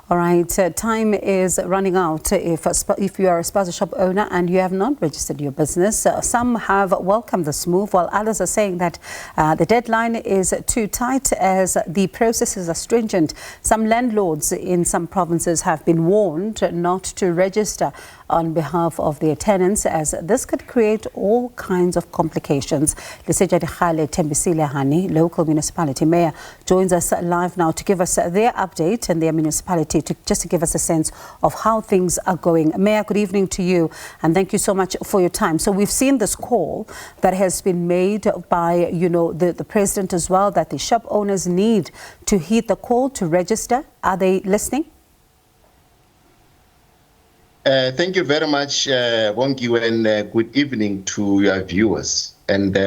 All right, time is running out. If you are a Spaza shop owner and you have not registered your business, some have welcomed this move, while others are saying that the deadline is too tight as the processes are stringent. Some landlords in some provinces have been warned not to register on behalf of their tenants, as this could create all kinds of complications. Lesetja Dikgale, Thembisile, Hani, local municipality mayor, joins us live now to give us their update and their municipality, just to give us a sense of how things are going. Mayor, good evening to you, and thank you so much for your time. So we've seen this call that has been made by, the president as well, that the shop owners need to heed the call to register. Are they listening? Thank you very much, Bongi, and good evening to your viewers, and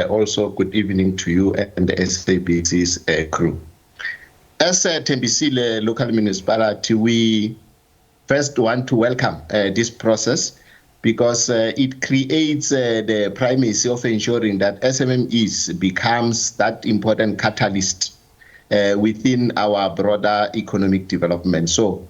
also good evening to you and the SABC's crew. As Thembisile local municipality, we first want to welcome this process because it creates the primacy of ensuring that SMMEs becomes that important catalyst within our broader economic development. So,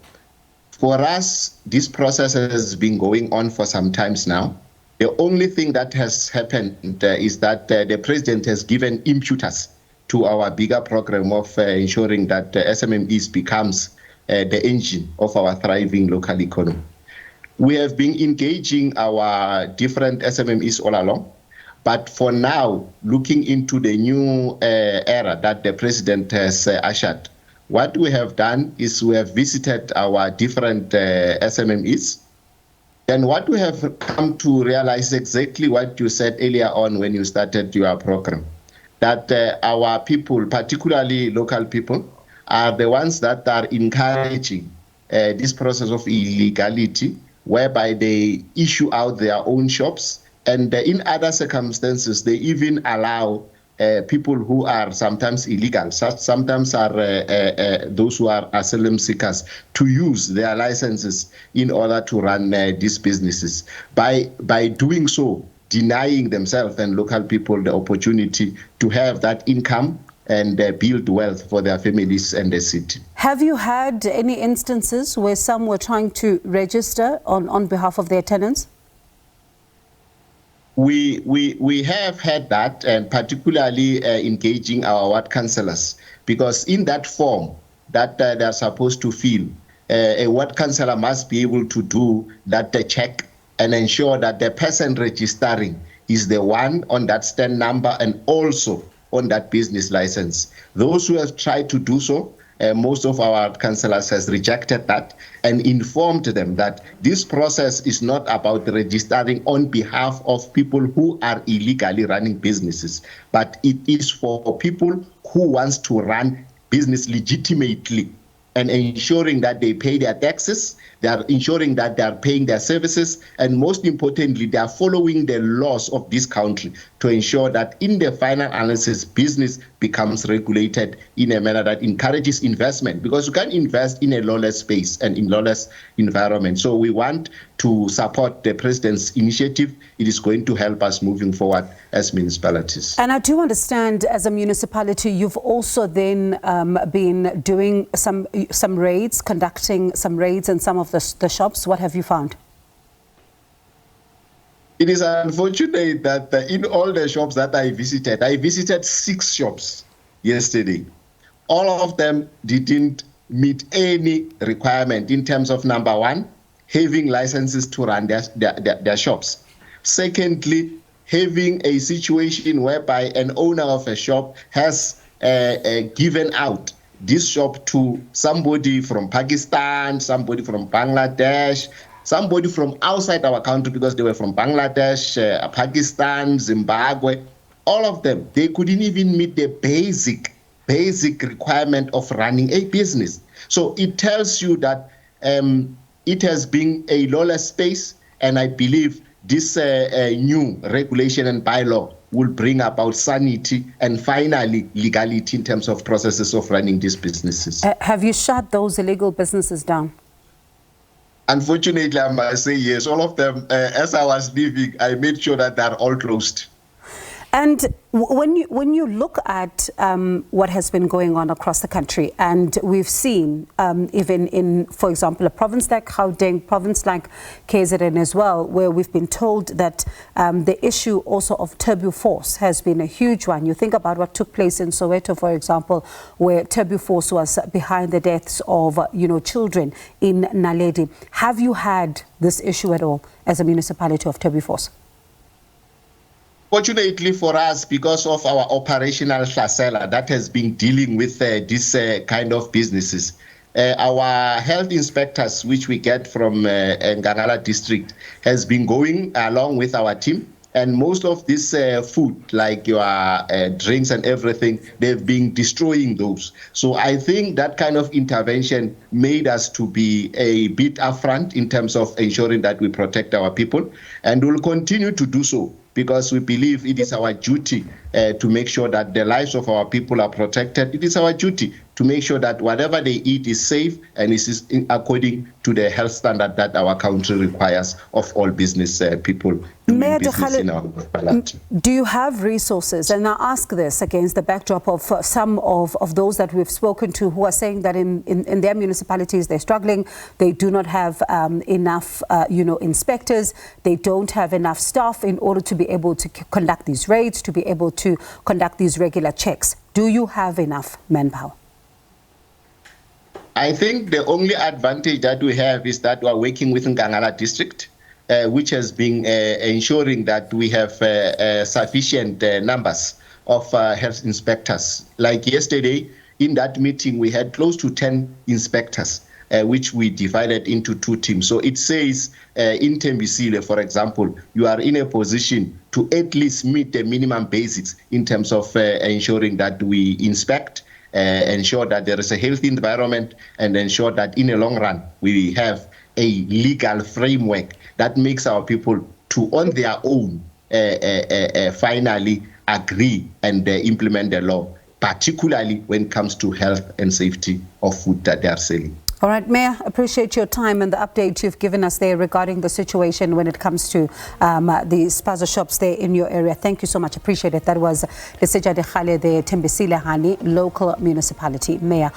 for us, this process has been going on for some time now. The only thing that has happened is that the president has given impetus to our bigger program of ensuring that SMMEs becomes the engine of our thriving local economy. We have been engaging our different SMMEs all along, but for now, looking into the new era that the president has ushered, what we have done is we have visited our different SMMEs. And what we have come to realize exactly what you said earlier on when you started your program, that our people, particularly local people, are the ones that are encouraging this process of illegality, whereby they issue out their own shops. And in other circumstances, they even allow people who are sometimes illegal, sometimes are those who are asylum seekers, to use their licenses in order to run these businesses. By doing so, denying themselves and local people the opportunity to have that income and build wealth for their families and the city. Have you had any instances where some were trying to register on behalf of their tenants? We have had that, and particularly engaging our ward councillors, because in that form that they're supposed to fill, a ward councillor must be able to do that check and ensure that the person registering is the one on that stand number and also on that business license. Those who have tried to do so, most of our councillors has rejected that and informed them that this process is not about registering on behalf of people who are illegally running businesses, but it is for people who wants to run business legitimately and ensuring that they pay their taxes, they are ensuring that they are paying their services, and most importantly, they are following the laws of this country to ensure that in the final analysis, business becomes regulated in a manner that encourages investment, because you can't invest in a lawless space and in lawless environment. So we want to support the president's initiative. It is going to help us moving forward as municipalities. And I do understand, as a municipality, you've also then been doing some raids, conducting some raids in some of the shops. What have you found? It is unfortunate that in all the shops that I visited 6 shops yesterday. All of them didn't meet any requirement in terms of, number one, having licenses to run their shops. Secondly, having a situation whereby an owner of a shop has given out this shop to somebody from Pakistan, somebody from Bangladesh, somebody from outside our country, because they were from Bangladesh, Pakistan, Zimbabwe. All of them, they couldn't even meet the basic requirement of running a business. So it tells you that it has been a lawless space, and I believe this new regulation and bylaw will bring about sanity and finally legality in terms of processes of running these businesses. Have you shut those illegal businesses down? Unfortunately, I must say yes. All of them, as I was leaving, I made sure that they're all closed. And when you look at what has been going on across the country, and we've seen even in, for example, a province like Gauteng, province like KZN as well, where we've been told that the issue also of turbulent force has been a huge one. You think about what took place in Soweto, for example, where turbulent force was behind the deaths of children in Naledi. Have you had this issue at all as a municipality of turbulent force? Fortunately for us, because of our operational hlasela that has been dealing with this kind of businesses, our health inspectors, which we get from Ngangala district, has been going along with our team. And most of this food, like your drinks and everything, they've been destroying those. So I think that kind of intervention made us to be a bit upfront in terms of ensuring that we protect our people. And we'll continue to do so, because we believe it is our duty to make sure that the lives of our people are protected. It is our duty to make sure that whatever they eat is safe and is according to the health standard that our country requires of all business people doing business in our municipality. Do you have resources? And I ask this against the backdrop of some of those that we've spoken to who are saying that in their municipalities they're struggling. They do not have enough inspectors. They don't have enough staff in order to be able to conduct these raids, to be able to conduct these regular checks. Do you have enough manpower? I think the only advantage that we have is that we are working with Ngangala district, which has been ensuring that we have sufficient numbers of health inspectors. Like yesterday, in that meeting, we had close to 10 inspectors, which we divided into 2 teams. So it says in Thembisile, for example, you are in a position to at least meet the minimum basics in terms of ensuring that we inspect, ensure that there is a healthy environment, and ensure that in the long run we have a legal framework that makes our people to on their own finally agree and implement the law, particularly when it comes to health and safety of food that they are selling. All right, Mayor, appreciate your time and the update you've given us there regarding the situation when it comes to the Spaza shops there in your area. Thank you so much. Appreciate it. That was Lesetja Dikgale, the Thembisile Hani local municipality mayor.